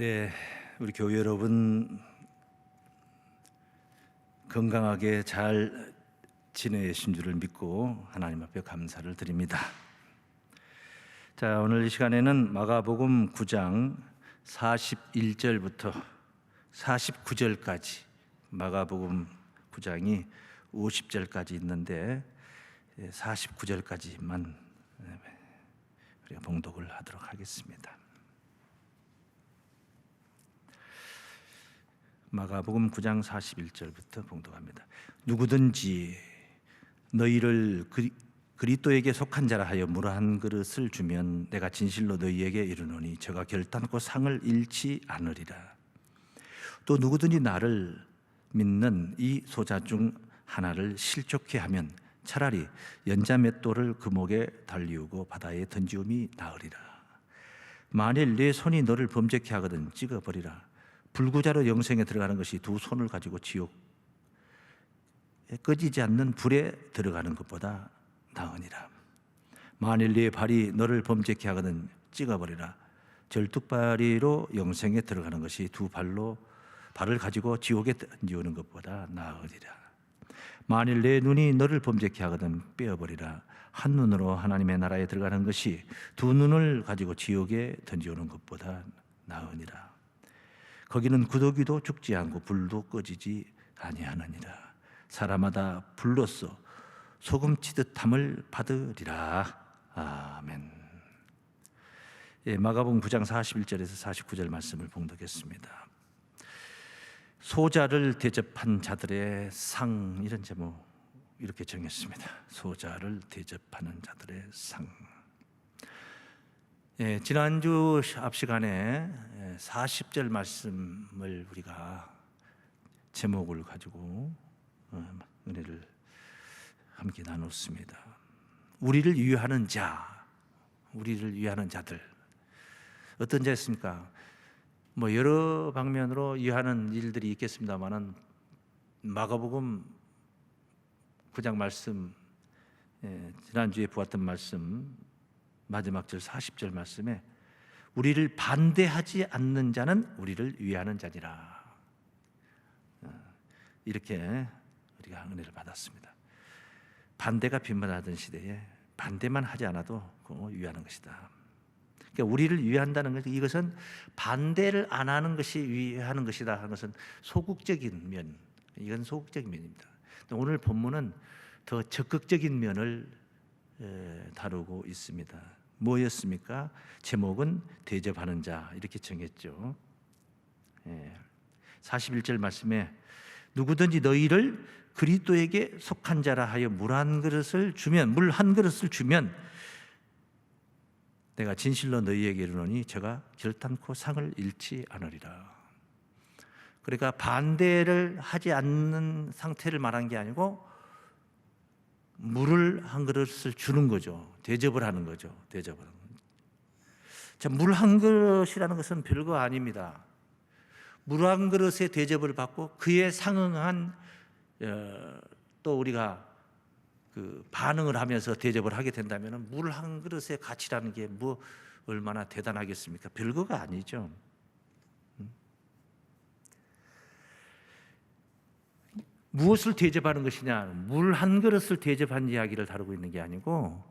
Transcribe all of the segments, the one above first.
네, 우리 교회 여러분 건강하게 잘 지내신 줄을 믿고 하나님 앞에 감사를 드립니다. 자, 오늘 이 시간에는 마가복음 9장 41절부터 49절까지 마가복음 9장이 50절까지 있는데 49절까지만 우리가 봉독을 하도록 하겠습니다. 마가복음 9장 41절부터 봉독합니다. 누구든지 너희를 그리스도에게 속한 자라 하여 물 한 그릇을 주면 내가 진실로 너희에게 이르노니 저가 결단코 상을 잃지 않으리라. 또 누구든지 나를 믿는 이 소자 중 하나를 실족케 하면 차라리 연자 맷돌을 그 목에 달리우고 바다에 던지움이 나으리라. 만일 네 손이 너를 범죄케 하거든 찍어버리라. 불구자로 영생에 들어가는 것이 두 손을 가지고 지옥에 꺼지지 않는 불에 들어가는 것보다 나으니라. 만일 네 발이 너를 범죄케 하거든 찍어버리라. 절뚝발이로 영생에 들어가는 것이 두 발을 가지고 지옥에 던지우는 것보다 나으리라. 만일 내 눈이 너를 범죄케 하거든 빼어버리라. 한 눈으로 하나님의 나라에 들어가는 것이 두 눈을 가지고 지옥에 던지우는 것보다 나으니라. 거기는 구더기도 죽지 않고 불도 꺼지지 아니하느니라. 사람마다 불로써 소금치듯함을 받으리라. 아멘. 예, 마가복음 9장 41절에서 49절 말씀을 봉독했습니다. 소자를 대접한 자들의 상, 이런 제목 이렇게 정했습니다. 소자를 대접하는 자들의 상. 예, 지난주 앞 시간에 40절 말씀을 우리가 제목을 가지고 은혜를 함께 나눴습니다. 우리를 위하는 자, 우리를 위하는 자들. 어떤 자였습니까? 여러 방면으로 위하는 일들이 있겠습니다만은 마가복음 9장 말씀, 지난주에 보았던 말씀 마지막 절 40절 말씀에 우리를 반대하지 않는 자는 우리를 위하는 자니라. 이렇게 우리가 은혜를 받았습니다. 반대가 빈번하던 시대에 반대만 하지 않아도 위하는 것이다. 그러니까 우리를 위한다는 것은 이것은 반대를 안 하는 것이 위하는 것이다 하는 것은 소극적인 면, 이건 소극적인 면입니다. 오늘 본문은 더 적극적인 면을 다루고 있습니다. 뭐였습니까? 제목은 대접하는 자, 이렇게 정했죠. 41절 말씀에 누구든지 너희를 그리스도에게 속한 자라 하여 물 한 그릇을 주면 내가 진실로 너희에게 이르노니 저가 결단코 상을 잃지 않으리라. 그러니까 반대를 하지 않는 상태를 말한 게 아니고 물을 한 그릇을 주는 거죠. 대접을 하는 거죠. 대접을. 자, 물 한 그릇이라는 것은 별거 아닙니다. 물 한 그릇의 대접을 받고 그에 상응한 또 우리가 반응을 하면서 대접을 하게 된다면 물 한 그릇의 가치라는 게 얼마나 대단하겠습니까? 별거가 아니죠. 무엇을 대접하는 것이냐? 물 한 그릇을 대접한 이야기를 다루고 있는 게 아니고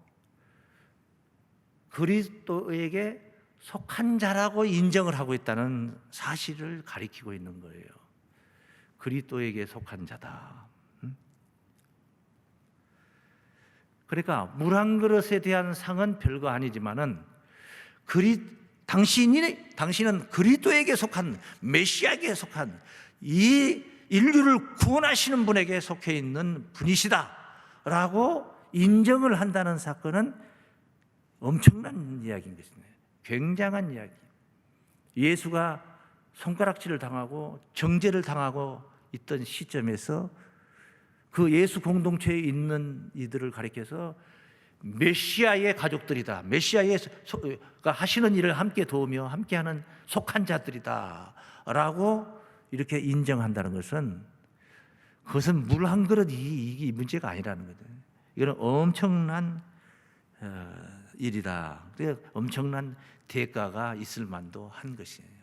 그리스도에게 속한 자라고 인정을 하고 있다는 사실을 가리키고 있는 거예요. 그리스도에게 속한 자다. 그러니까 물 한 그릇에 대한 상은 별거 아니지만은 당신은 그리스도에게 속한, 메시아에게 속한 이 인류를 구원하시는 분에게 속해 있는 분이시다라고 인정을 한다는 사건은 엄청난 이야기인 것입니다. 굉장한 이야기. 예수가 손가락질을 당하고 정죄를 당하고 있던 시점에서 그 예수 공동체에 있는 이들을 가리켜서 메시아의 가족들이다, 메시아가 하시는 일을 함께 도우며 함께하는 속한 자들이다 라고 이렇게 인정한다는 것은, 그것은 물 한 그릇이 이게 문제가 아니라는 거죠. 이거는 엄청난 일이다. 엄청난 대가가 있을 만도 한 것이에요.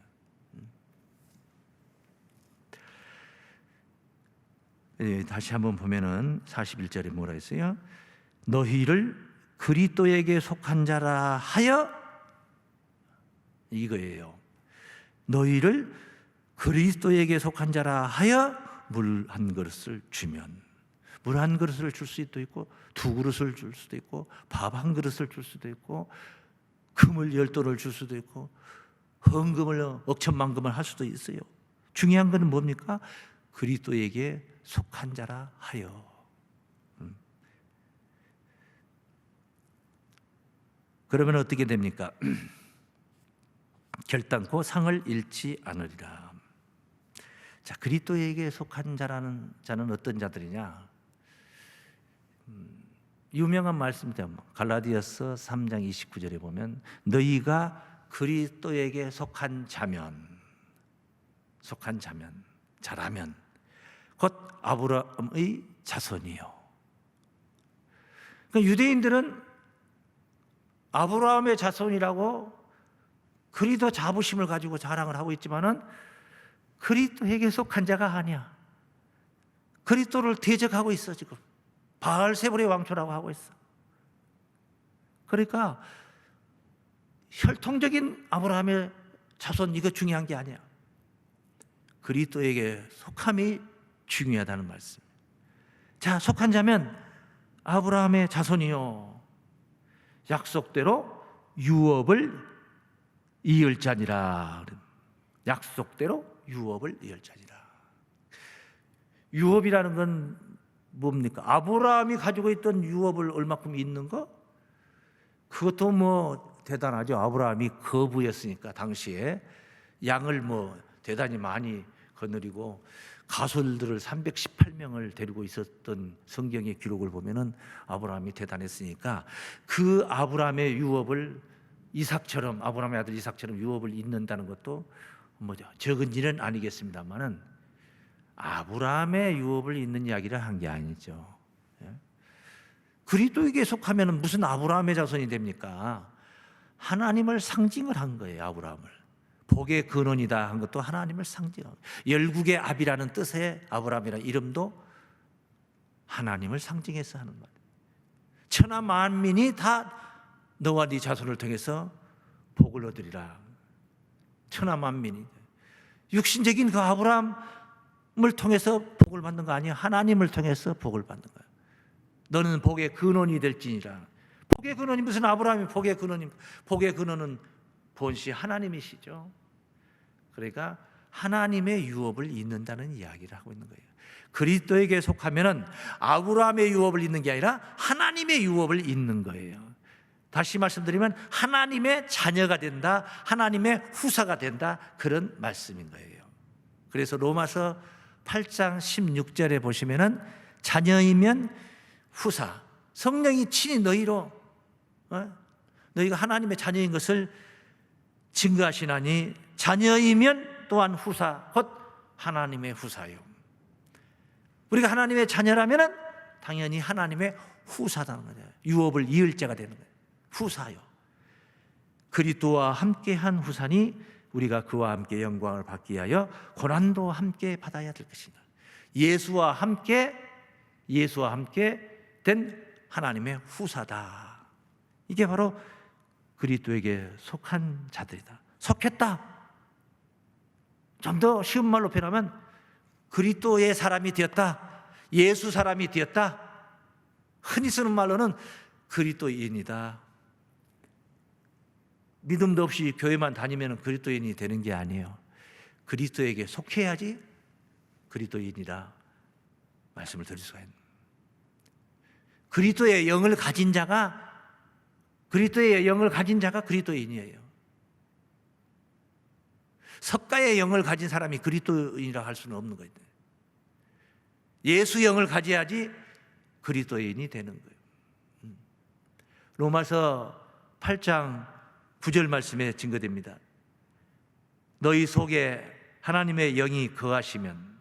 다시 한번 보면은 41절에 뭐라 했어요? 너희를 그리스도에게 속한 자라 하여, 이거예요. 너희를 그리스도에게 속한 자라 하여 물 한 그릇을 주면, 물 한 그릇을 줄 수도 있고, 두 그릇을 줄 수도 있고, 밥 한 그릇을 줄 수도 있고, 금을 10돌을 줄 수도 있고, 헌금을 억천만금을 할 수도 있어요. 중요한 것은 뭡니까? 그리스도에게 속한 자라 하여. 그러면 어떻게 됩니까? 결단코 상을 잃지 않으리라. 자, 그리스도에게 속한 자라는 자는 어떤 자들이냐? 유명한 말씀입니다. 갈라디아서 3장 29절에 보면 너희가 그리스도에게 속한 자면, 자라면 곧 아브라함의 자손이요. 그러니까 유대인들은 아브라함의 자손이라고 그리스도 자부심을 가지고 자랑을 하고 있지만은 그리스도에게 속한 자가 아니야. 그리스도를 대적하고 있어. 지금 바알세불의 왕초라고 하고 있어. 그러니까 혈통적인 아브라함의 자손, 이거 중요한 게 아니야. 그리스도에게 속함이 중요하다는 말씀. 자, 속한 자면 아브라함의 자손이요, 약속대로 유업을 이을 자니라. 약속대로 유업을 이을 자니라. 유업이라는 건 뭡니까? 아브라함이 가지고 있던 유업을 얼마큼 있는 거? 그것도 뭐 대단하죠. 아브라함이 거부였으니까 당시에 양을 뭐 대단히 많이 거느리고 가솔들을 318명을 데리고 있었던 성경의 기록을 보면은 아브라함이 대단했으니까 그 아브라함의 유업을 이삭처럼, 아브라함의 아들 이삭처럼 유업을 잇는다는 것도 뭐죠, 적은 일은 아니겠습니다만은 아브라함의 유업을 잇는 이야기를 한 게 아니죠. 그리스도에게 속하면 무슨 아브라함의 자손이 됩니까? 하나님을 상징을 한 거예요. 아브라함을 복의 근원이다 한 것도 하나님을 상징하고, 열국의 압이라는 뜻의 아브라함이라는 이름도 하나님을 상징해서 하는 말이에요. 천하 만민이 다 너와 네 자손을 통해서 복을 얻으리라. 천하 만민이 육신적인 그 아브라함을 통해서 복을 받는 거 아니야. 하나님을 통해서 복을 받는 거야. 너는 복의 근원이 될지니라. 복의 근원이 무슨 아브라함이 복의 근원입니까? 복의 근원은 본시 하나님이시죠. 그러니까 하나님의 유업을 잇는다는 이야기를 하고 있는 거예요. 그리스도에게 속하면은 아브라함의 유업을 잇는 게 아니라 하나님의 유업을 잇는 거예요. 다시 말씀드리면 하나님의 자녀가 된다, 하나님의 후사가 된다, 그런 말씀인 거예요. 그래서 로마서 8장 16절에 보시면은 자녀이면 후사, 성령이 친히 너희로 너희가 하나님의 자녀인 것을 증거하시나니 자녀이면 또한 후사, 곧 하나님의 후사요. 우리가 하나님의 자녀라면 당연히 하나님의 후사다는 거예요. 유업을 이을 자가 되는 거예요. 후사요. 그리스도와 함께한 후사니 우리가 그와 함께 영광을 받기 위하여 고난도 함께 받아야 될 것이다. 예수와 함께 된 하나님의 후사다. 이게 바로 그리스도에게 속한 자들이다. 속했다. 좀 더 쉬운 말로 표현하면 그리스도의 사람이 되었다. 예수 사람이 되었다. 흔히 쓰는 말로는 그리스도인이다. 믿음도 없이 교회만 다니면 그리스도인이 되는 게 아니에요. 그리스도에게 속해야지 그리스도인이라 말씀을 드릴 수가 있는. 그리스도의 영을 가진 자가 그리스도인이에요. 석가의 영을 가진 사람이 그리스도인이라 할 수는 없는 거예요. 예수 영을 가져야지 그리스도인이 되는 거예요. 로마서 8장 9절 말씀에 증거됩니다. 너희 속에 하나님의 영이 거하시면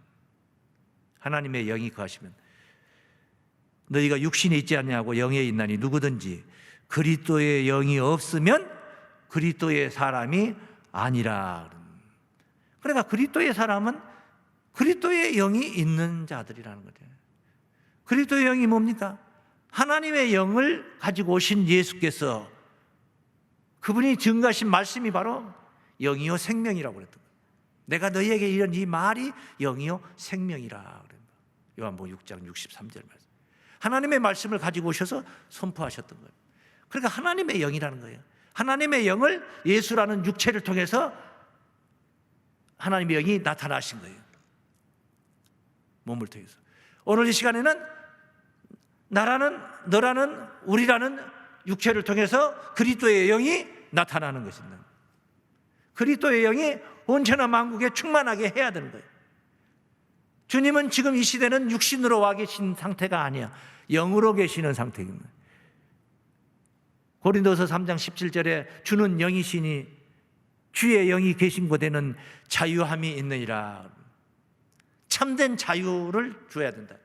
너희가 육신에 있지 않냐고 영에 있나니 누구든지 그리스도의 영이 없으면 그리스도의 사람이 아니라. 그러니까 그리스도의 사람은 그리스도의 영이 있는 자들이라는 거죠. 그리스도의 영이 뭡니까? 하나님의 영을 가지고 오신 예수께서, 그분이 증거하신 말씀이 바로 영이요 생명이라고 그랬던 거예요. 내가 너희에게 이런 이 말이 영이요 생명이라 그랬다. 요한복음 6장 63절 말씀. 하나님의 말씀을 가지고 오셔서 선포하셨던 거예요. 그러니까 하나님의 영이라는 거예요. 하나님의 영을 예수라는 육체를 통해서 하나님의 영이 나타나신 거예요. 몸을 통해서. 오늘 이 시간에는 나라는, 너라는, 우리라는 육체를 통해서 그리스도의 영이 나타나는 것입니다. 그리스도의 영이 온천한 만국에 충만하게 해야 되는 거예요. 주님은 지금 이 시대는 육신으로 와 계신 상태가 아니야. 영으로 계시는 상태입니다. 고린도서 3장 17절에 주는 영이시니 주의 영이 계신 곳에는 자유함이 있느니라. 참된 자유를 줘야 된다.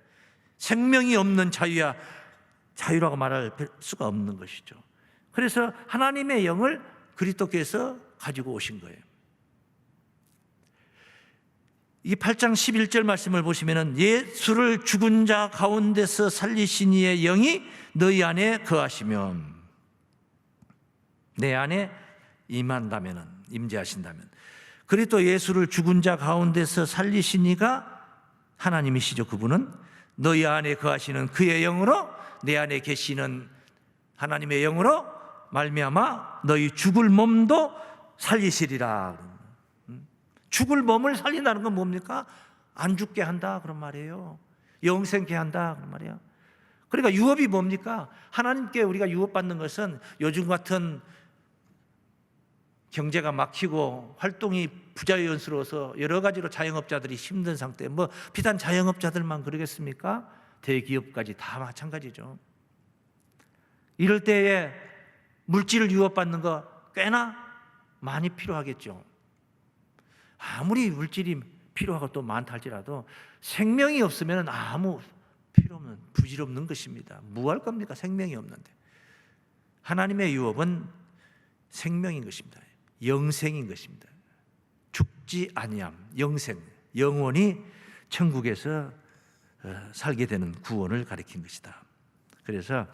생명이 없는 자유야 자유라고 말할 수가 없는 것이죠. 그래서 하나님의 영을 그리스도께서 가지고 오신 거예요. 이 8장 11절 말씀을 보시면은 예수를 죽은 자 가운데서 살리신 이의 영이 너희 안에 거하시면, 내 안에 임한다면은, 임재하신다면, 그리스도 예수를 죽은 자 가운데서 살리신 이가 하나님이시죠. 그분은 너희 안에 거하시는 그의 영으로, 내 안에 계시는 하나님의 영으로 말미암아 너희 죽을 몸도 살리시리라. 죽을 몸을 살린다는 건 뭡니까? 안 죽게 한다 그런 말이에요. 영생케 한다 그런 말이에요. 그러니까 유업이 뭡니까? 하나님께 우리가 유업받는 것은 요즘 같은 경제가 막히고 활동이 부자연스러워서 여러 가지로 자영업자들이 힘든 상태, 뭐 비단 자영업자들만 그러겠습니까? 대기업까지 다 마찬가지죠. 이럴 때에 물질을 유업받는 거 꽤나 많이 필요하겠죠. 아무리 물질이 필요하고 또 많다 할지라도 생명이 없으면 아무 필요 없는, 부질없는 것입니다. 뭐 할 겁니까? 생명이 없는데. 하나님의 유업은 생명인 것입니다. 영생인 것입니다. 죽지 아니함, 영생, 영원히 천국에서 살게 되는 구원을 가리킨 것이다. 그래서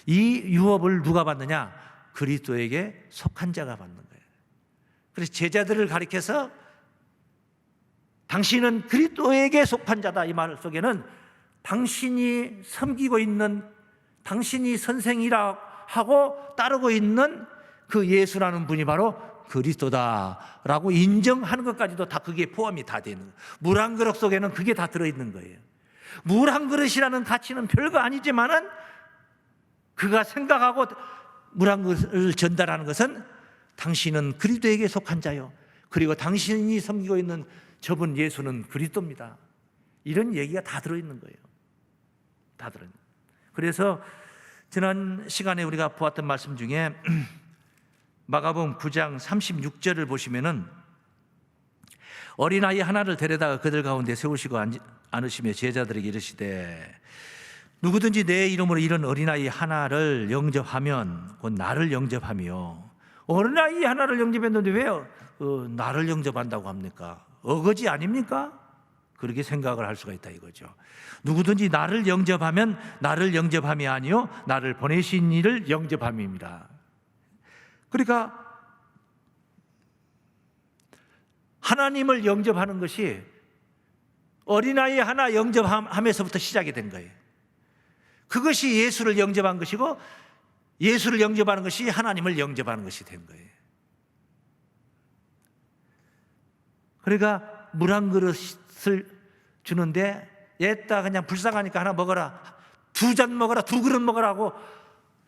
이 유업을 누가 받느냐? 그리스도에게 속한 자가 받는 거예요. 그래서 제자들을 가리켜서 당신은 그리스도에게 속한 자다, 이 말 속에는 당신이 섬기고 있는, 당신이 선생이라 하고 따르고 있는 그 예수라는 분이 바로 그리스도다라고 인정하는 것까지도 다 그게 포함이 다 되는 거예요. 물 한 그릇 속에는 그게 다 들어있는 거예요. 물 한 그릇이라는 가치는 별거 아니지만은 그가 생각하고 물 한 그릇을 전달하는 것은 당신은 그리스도에게 속한 자요, 그리고 당신이 섬기고 있는 저분 예수는 그리스도입니다. 이런 얘기가 다 들어있는 거예요. 다 들어있는 거예요. 그래서 지난 시간에 우리가 보았던 말씀 중에 마가복음 9장 36절을 보시면은 어린아이 하나를 데려다가 그들 가운데 세우시고 앉으시며 제자들에게 이르시되 누구든지 내 이름으로 이런 어린아이 하나를 영접하면 곧 나를 영접하며, 어린아이 하나를 영접했는데 왜 나를 영접한다고 합니까? 어거지 아닙니까? 그렇게 생각을 할 수가 있다 이거죠. 누구든지 나를 영접하면 나를 영접함이 아니요 나를 보내신 이를 영접함입니다. 그러니까 하나님을 영접하는 것이 어린아이 하나 영접함에서부터 시작이 된 거예요. 그것이 예수를 영접한 것이고, 예수를 영접하는 것이 하나님을 영접하는 것이 된 거예요. 그러니까 물 한 그릇을 주는데 얘다 그냥 불쌍하니까 하나 먹어라, 2잔 먹어라, 2그릇 먹으라고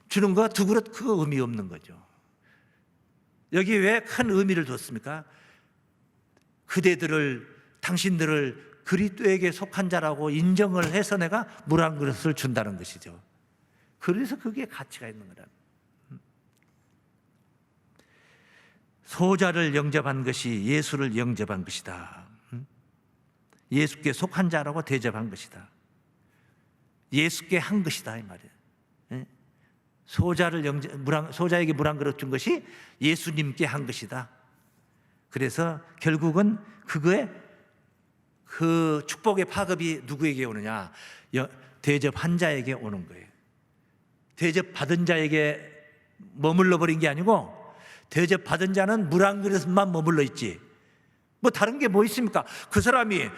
주는 거, 2그릇, 그거 의미 없는 거죠. 여기 왜 큰 의미를 뒀습니까? 그대들을, 당신들을 그리스도에게 속한 자라고 인정을 해서 내가 물 한 그릇을 준다는 것이죠. 그래서 그게 가치가 있는 거다. 소자를 영접한 것이 예수를 영접한 것이다. 예수께 속한 자라고 대접한 것이다. 예수께 한 것이다 이 말이에요. 소자에게 물 한 그릇 준 것이 예수님께 한 것이다. 그래서 결국은 그 축복의 파급이 누구에게 오느냐? 대접한 자에게 오는 거예요. 대접받은 자에게 머물러 버린 게 아니고 대접받은 자는 물 한 그릇만 머물러 있지 뭐 다른 게 뭐 있습니까? 그 사람이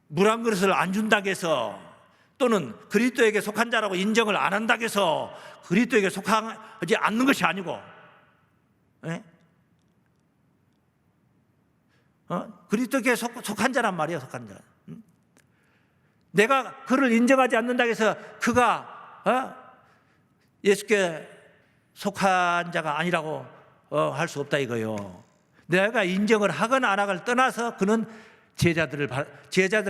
물 한 그릇을 안 준다고 해서 또는 그리스도에게 속한 자라고 인정을 안 한다고 해서 그리스도에게 속하지 않는 것이 아니고 그리스도에게 속한 자란 말이에요. 속한 자. 내가 그를 인정하지 않는다고 해서 그가 예수께 속한 자가 아니라고 할 수 없다 이거요. 내가 인정을 하거나 안 하거나 떠나서 그는 제자들을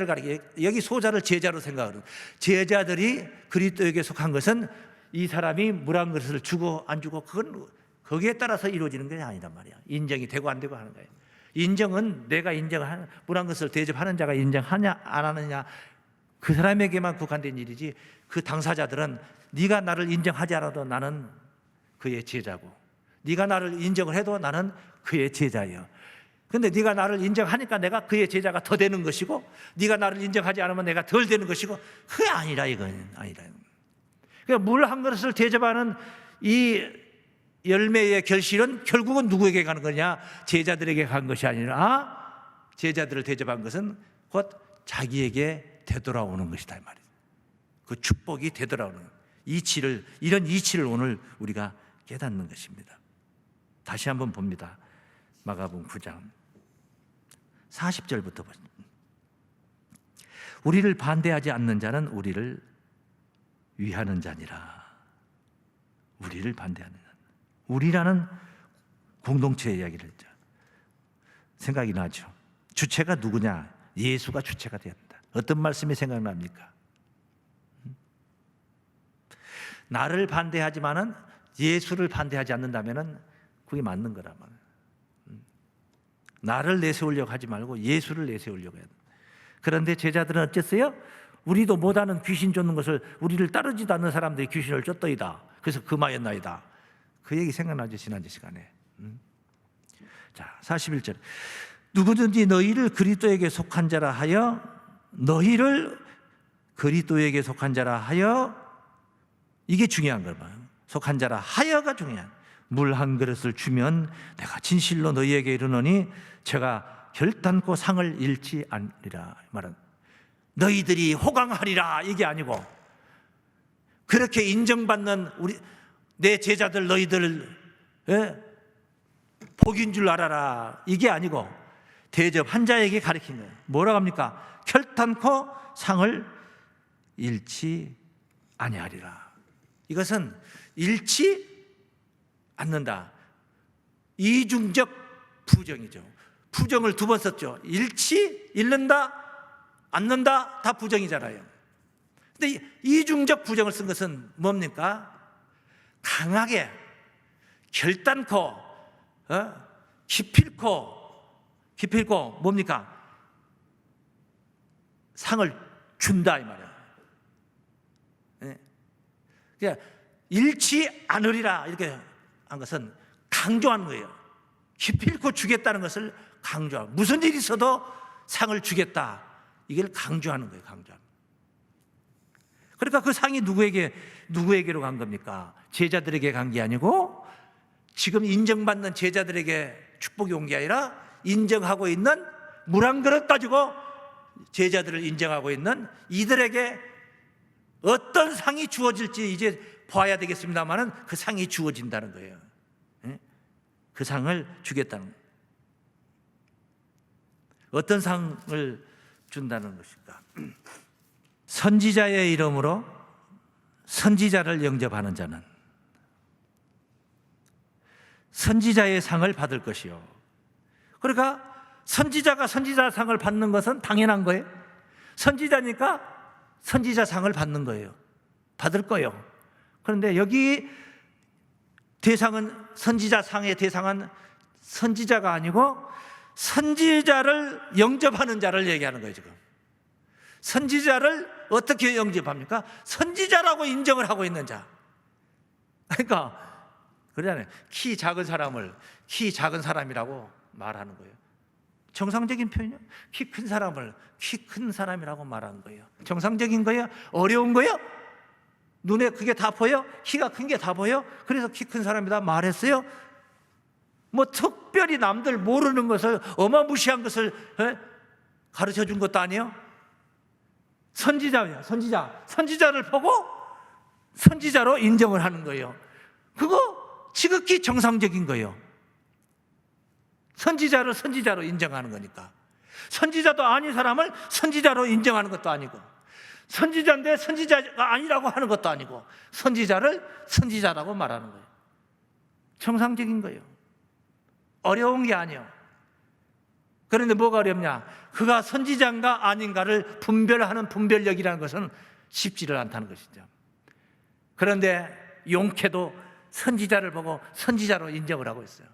가리켜, 여기 소자를 제자로 생각하는, 제자들이 그리스도에게 속한 것은 이 사람이 물 한 그릇을 주고 안 주고 그건 거기에 따라서 이루어지는 게 아니란 말이야. 인정이 되고 안 되고 하는 거예요. 인정은 내가 인정하는 물 한 그릇을 대접하는 자가 인정하냐 안 하느냐 그 사람에게만 국한된 일이지, 그 당사자들은 네가 나를 인정하지 않아도 나는 그의 제자고, 네가 나를 인정을 해도 나는 그의 제자예요. 그런데 네가 나를 인정하니까 내가 그의 제자가 더 되는 것이고, 네가 나를 인정하지 않으면 내가 덜 되는 것이고, 그게 아니라 이건 아니라. 그러니까 물 한 그릇을 대접하는 이 열매의 결실은 결국은 누구에게 가는 거냐? 제자들에게 간 것이 아니라 제자들을 대접한 것은 곧 자기에게 되돌아오는 것이다 이 말이에요. 그 축복이 되돌아오는 이치를, 이런 이치를 오늘 우리가 깨닫는 것입니다. 다시 한번 봅니다. 마가복음 9장 40절부터 보십니다. 우리를 반대하지 않는 자는 우리를 위하는 자니라. 우리를 반대하는 자. 우리라는 공동체의 이야기를 했죠. 생각이 나죠. 주체가 누구냐? 예수가 주체가 되었다. 어떤 말씀이 생각납니까? 나를 반대하지만은 예수를 반대하지 않는다면은 그게 맞는 거란 말이에요. 나를 내세우려고 하지 말고 예수를 내세우려고 해야 돼. 그런데 제자들은 어쨌어요? 우리도 못하는 귀신 쫓는 것을, 우리를 따르지도 않는 사람들이 귀신을 쫓더이다. 그래서 금하였나이다. 그 얘기 생각나죠, 지난주 시간에. 자, 41절. 누구든지 너희를 그리스도에게 속한 자라 하여, 너희를 그리스도에게 속한 자라 하여, 이게 중요한 거예요. 속한 자라 하여가 중요한. 물 한 그릇을 주면 내가 진실로 너희에게 이르노니 제가 결단코 상을 잃지 않으리라. 말은 너희들이 호강하리라 이게 아니고, 그렇게 인정받는 우리 내 제자들 너희들 복인 줄 알아라 이게 아니고, 대접한 자에게 가르친 거예요. 뭐라고 합니까? 결단코 상을 잃지 아니하리라. 이것은 잃지 않는다. 이중적 부정이죠. 부정을 두 번 썼죠. 잃지, 잃는다, 않는다 다 부정이잖아요. 근데 이중적 부정을 쓴 것은 뭡니까? 강하게, 결단코, 기필코 뭡니까? 상을 준다 이 말이에요. 그러니까 잃지 않으리라 이렇게 한 것은 강조하는 거예요. 기필코 주겠다는 것을 강조하고, 무슨 일이 있어도 상을 주겠다 이걸 강조하는 거예요. 강조하는. 그러니까 그 상이 누구에게로 간 겁니까? 제자들에게 간 게 아니고 지금 인정받는 제자들에게 축복이 온 게 아니라 인정하고 있는, 물 한 그릇 가지고 제자들을 인정하고 있는 이들에게 어떤 상이 주어질지 이제 봐야 되겠습니다만은 그 상이 주어진다는 거예요. 그 상을 주겠다는 거예요. 어떤 상을 준다는 것일까? 선지자의 이름으로 선지자를 영접하는 자는 선지자의 상을 받을 것이요. 그러니까 선지자가 선지자상을 받는 것은 당연한 거예요. 선지자니까 선지자상을 받는 거예요. 받을 거예요. 그런데 여기 대상은, 선지자상의 대상은 선지자가 아니고 선지자를 영접하는 자를 얘기하는 거예요. 지금 선지자를 어떻게 영접합니까? 선지자라고 인정을 하고 있는 자. 그러니까 그러잖아요. 키 작은 사람을 키 작은 사람이라고 말하는 거예요. 정상적인 표현이요. 키 큰 사람을 키 큰 사람이라고 말하는 거예요. 정상적인 거예요? 어려운 거예요? 눈에 그게 다 보여? 키가 큰 게 다 보여? 그래서 키 큰 사람이다 말했어요? 뭐 특별히 남들 모르는 것을, 어마무시한 것을 가르쳐 준 것도 아니에요. 선지자예요. 선지자를 보고 선지자로 인정을 하는 거예요. 그거 지극히 정상적인 거예요. 선지자를 선지자로 인정하는 거니까. 선지자도 아닌 사람을 선지자로 인정하는 것도 아니고, 선지자인데 선지자가 아니라고 하는 것도 아니고, 선지자를 선지자라고 말하는 거예요. 정상적인 거예요. 어려운 게 아니에요. 그런데 뭐가 어렵냐? 그가 선지자인가 아닌가를 분별하는 분별력이라는 것은 쉽지를 않다는 것이죠. 그런데 용케도 선지자를 보고 선지자로 인정을 하고 있어요.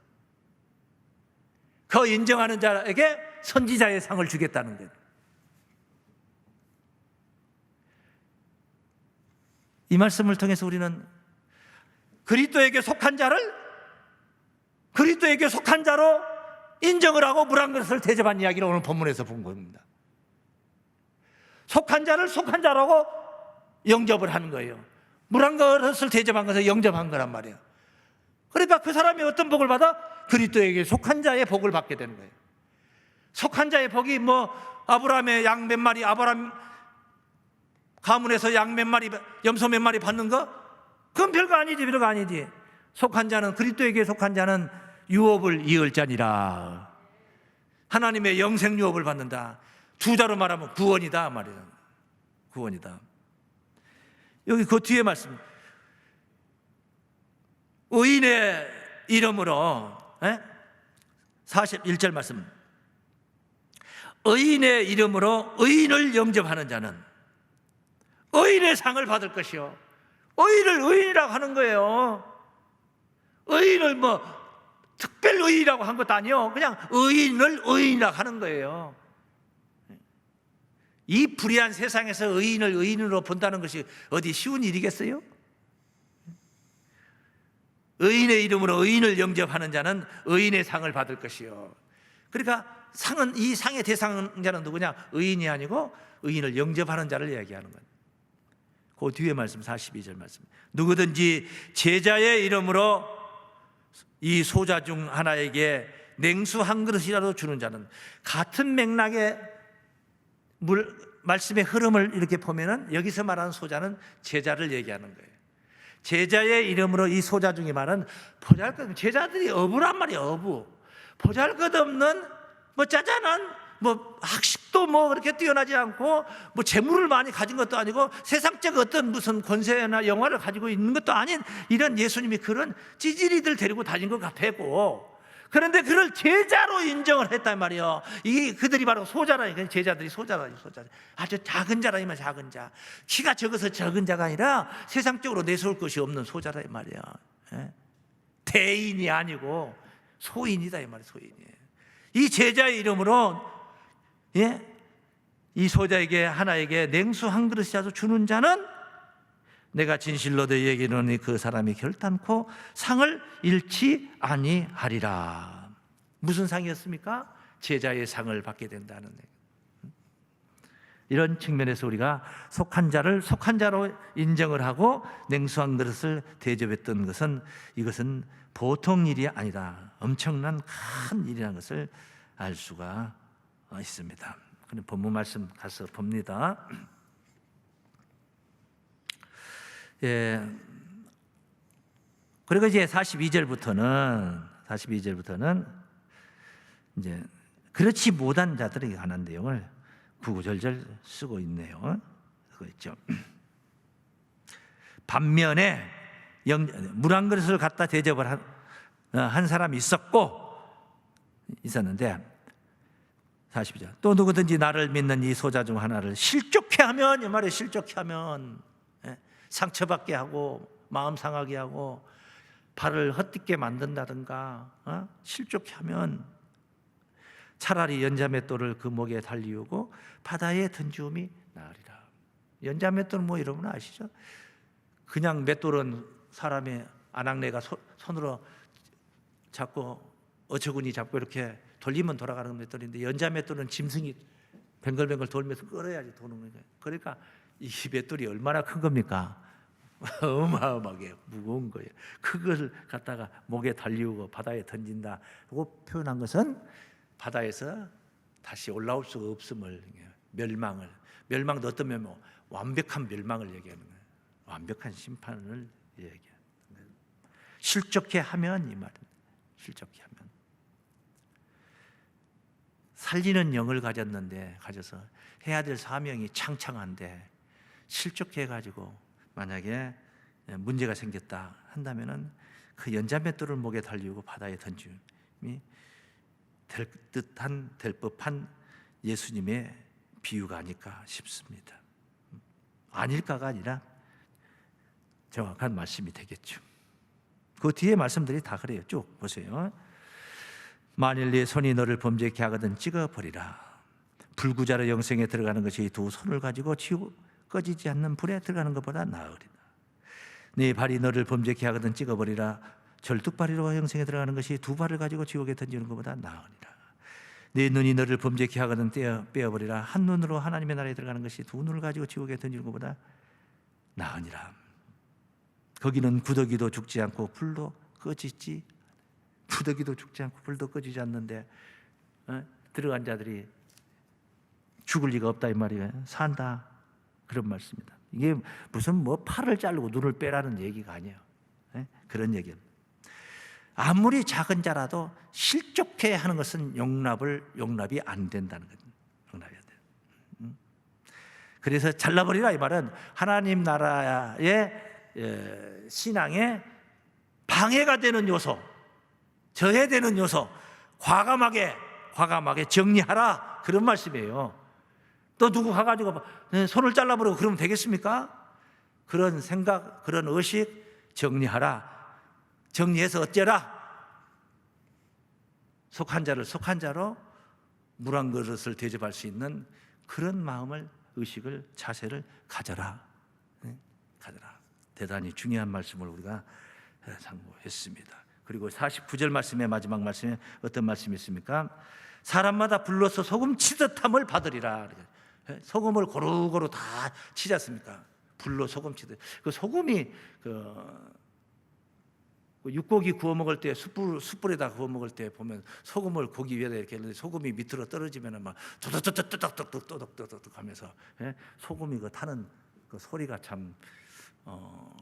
그 인정하는 자에게 선지자의 상을 주겠다는 거예요. 이 말씀을 통해서 우리는 그리스도에게 속한 자를 그리스도에게 속한 자로 인정을 하고 물 한 그릇을 대접한 이야기를 오늘 본문에서 본 겁니다. 속한 자를 속한 자라고 영접을 하는 거예요. 물 한 그릇을 대접한 것을 영접한 거란 말이에요. 그러니까 그 사람이 어떤 복을 받아? 그리스도에게 속한 자의 복을 받게 되는 거예요. 속한 자의 복이 뭐 아브라함의 양 몇 마리, 아브라함 가문에서 양 몇 마리, 염소 몇 마리 받는 거? 그건 별거 아니지, 별거 아니지. 속한 자는, 그리스도에게 속한 자는 유업을 이을 자니라. 하나님의 영생 유업을 받는다. 두 자로 말하면 구원이다 말이에요. 구원이다. 여기 그 뒤에 말씀, 의인의 이름으로 41절 말씀, 의인의 이름으로 의인을 영접하는 자는 의인의 상을 받을 것이요. 의인을 의인이라고 하는 거예요. 의인을 뭐 특별 의인이라고 한 것도 아니요, 그냥 의인을 의인이라고 하는 거예요. 이 불의한 세상에서 의인을 의인으로 본다는 것이 어디 쉬운 일이겠어요? 의인의 이름으로 의인을 영접하는 자는 의인의 상을 받을 것이요. 그러니까 상은, 이 상의 대상자는 누구냐? 의인이 아니고 의인을 영접하는 자를 이야기하는 거예요. 그 뒤에 말씀, 42절 말씀, 누구든지 제자의 이름으로 이 소자 중 하나에게 냉수 한 그릇이라도 주는 자는, 같은 맥락의 말씀의 흐름을 이렇게 보면은 여기서 말하는 소자는 제자를 얘기하는 거예요. 제자의 이름으로 이 소자 중에 말은 보잘것없는, 제자들이 어부란 말이에요. 어부. 보잘것없는, 뭐 짜잔한, 뭐 학식도 뭐 그렇게 뛰어나지 않고, 뭐 재물을 많이 가진 것도 아니고, 세상적 어떤 무슨 권세나 영화를 가지고 있는 것도 아닌 이런 예수님이 그런 찌질이들 데리고 다닌 것 같고, 그런데 그를 제자로 인정을 했단 말이에요. 이 그들이 바로 소자라니까. 제자들이 소자라니, 소자. 아주 작은 자라니만, 작은 자. 키가 적어서 적은 자가 아니라 세상적으로 내세울 것이 없는 소자라 이 말이에요. 대인이 아니고 소인이다 이 말이에요. 소인이. 이 제자의 이름으로 이 소자에게 하나에게 냉수 한 그릇이라도 주는 자는 내가 진실로 너희에게 이르노니 그 사람이 결단코 상을 잃지 아니하리라. 무슨 상이었습니까? 제자의 상을 받게 된다는 얘기. 이런 측면에서 우리가 속한 자를 속한 자로 인정을 하고 냉수 한 그릇을 대접했던 것은, 이것은 보통 일이 아니다. 엄청난 큰 일이라는 것을 알 수가 있습니다. 그럼 본문 말씀 가서 봅니다. 그리고 이제 42절부터는 이제 그렇지 못한 자들에게 관한 내용을 구구절절 쓰고 있네요. 그거 있죠. 반면에 물 한 그릇을 갖다 대접을 한 사람이 있었는데 42절, 또 누구든지 나를 믿는 이 소자 중 하나를 실족해 하면, 이 말에 실족해 하면 상처받게 하고 마음 상하게 하고 발을 헛디게 만든다든가 실족해 하면 차라리 연자맷돌을 그 목에 달리우고 바다에 던지움이 나으리라. 연자맷돌은 뭐 여러분 아시죠? 그냥 맷돌은 사람의 아낙네가 손으로 잡고 어처구니 잡고 이렇게 돌리면 돌아가는 맷돌인데, 연자 맷돌은 짐승이 뱅글뱅글 돌면서 끌어야지 도는 거예요. 그러니까 이 맷돌이 얼마나 큰 겁니까? 어마어마하게 무거운 거예요. 그걸 갖다가 목에 달리우고 바다에 던진다 고 표현한 것은 바다에서 다시 올라올 수가 없음을, 멸망도 어떤 면모, 완벽한 멸망을 얘기하는 거예요. 완벽한 심판을 얘기하는 거예요. 실족해 하면, 이 말은 실족해 하면, 살리는 영을 가져서 해야 될 사명이 창창한데 실족해 가지고 만약에 문제가 생겼다 한다면은 그 연자맷돌을 목에 달리고 바다에 던짐이 될 법한 예수님의 비유가 아닐까 싶습니다. 아닐까가 아니라 정확한 말씀이 되겠죠. 그 뒤에 말씀들이 다 그래요. 쭉 보세요. 만일 네 손이 너를 범죄케 하거든 찍어버리라. 불구자로 영생에 들어가는 것이 두 손을 가지고 꺼지지 않는 불에 들어가는 것보다 나으리라. 네 발이 너를 범죄케 하거든 찍어버리라. 절뚝발이로 영생에 들어가는 것이 두 발을 가지고 지옥에 던지는 것보다 나으리라. 네 눈이 너를 범죄케 하거든 빼어버리라. 한 눈으로 하나님의 나라에 들어가는 것이 두 눈을 가지고 지옥에 던지는 것보다 나으니라. 거기는 구더기도 죽지 않고 불도 꺼지지, 구더기도 죽지 않고 불도 꺼지지 않는데 들어간 자들이 죽을 리가 없다 이 말이에요. 산다, 그런 말씀입니다. 이게 무슨 뭐 팔을 자르고 눈을 빼라는 얘기가 아니에요. 그런 얘기입니다. 아무리 작은 자라도 실족해 하는 것은 용납이 안 된다는 거죠. 용납이 안 돼요. 그래서 잘라버리라 이 말은 하나님 나라의 신앙에 방해가 되는 요소, 저해되는 요소 과감하게 정리하라, 그런 말씀이에요. 또 누구 가가지고 손을 잘라버리고 그러면 되겠습니까? 그런 생각, 그런 의식 정리하라. 정리해서 어쩌라? 속한 자를 속한 자로 물 한 그릇을 대접할 수 있는 그런 마음을, 의식을, 자세를 가져라. 가져라. 대단히 중요한 말씀을 우리가 상고했습니다. 그리고 49절 말씀의 마지막 말씀에 어떤 말씀이 있습니까? 사람마다 불로서 소금 치듯함을 받으리라. 소금을 고루고루 다 치지 않습니까? 불로 소금 치듯. 그 소금이 육고기 구워 먹을 때 숯불에다 구워 먹을 때 보면 소금을 고기 위에다 이렇게 했는데 소금이 밑으로 떨어지면은 막 또덕또덕 하면서 소금이 그 타는 그 소리가 참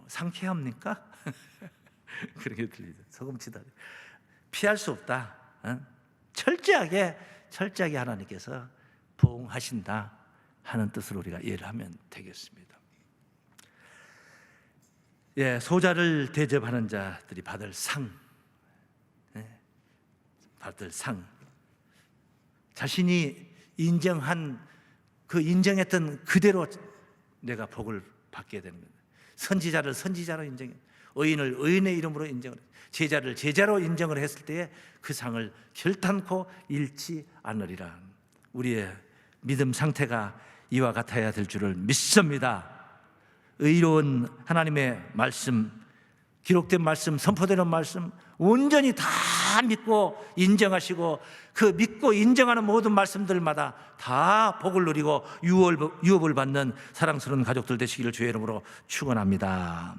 상쾌합니까? 그렇게 들리죠. 소금 치다. 피할 수 없다. 철저하게 하나님께서 보응하신다 하는 뜻으로 우리가 이해를 하면 되겠습니다. 소자를 대접하는 자들이 받을 상, 자신이 인정했던 그대로 내가 복을 받게 되는 겁니다. 선지자를 선지자로 인정해, 의인을 의인의 이름으로 인정을, 제자를 제자로 인정을 했을 때에 그 상을 결탄코 잃지 않으리라. 우리의 믿음 상태가 이와 같아야 될 줄을 믿습니다. 의로운 하나님의 말씀, 기록된 말씀, 선포되는 말씀 온전히 다 믿고 인정하시고 그 믿고 인정하는 모든 말씀들마다 다 복을 누리고 유업을 받는 사랑스러운 가족들 되시기를 주의 이름으로 축원합니다.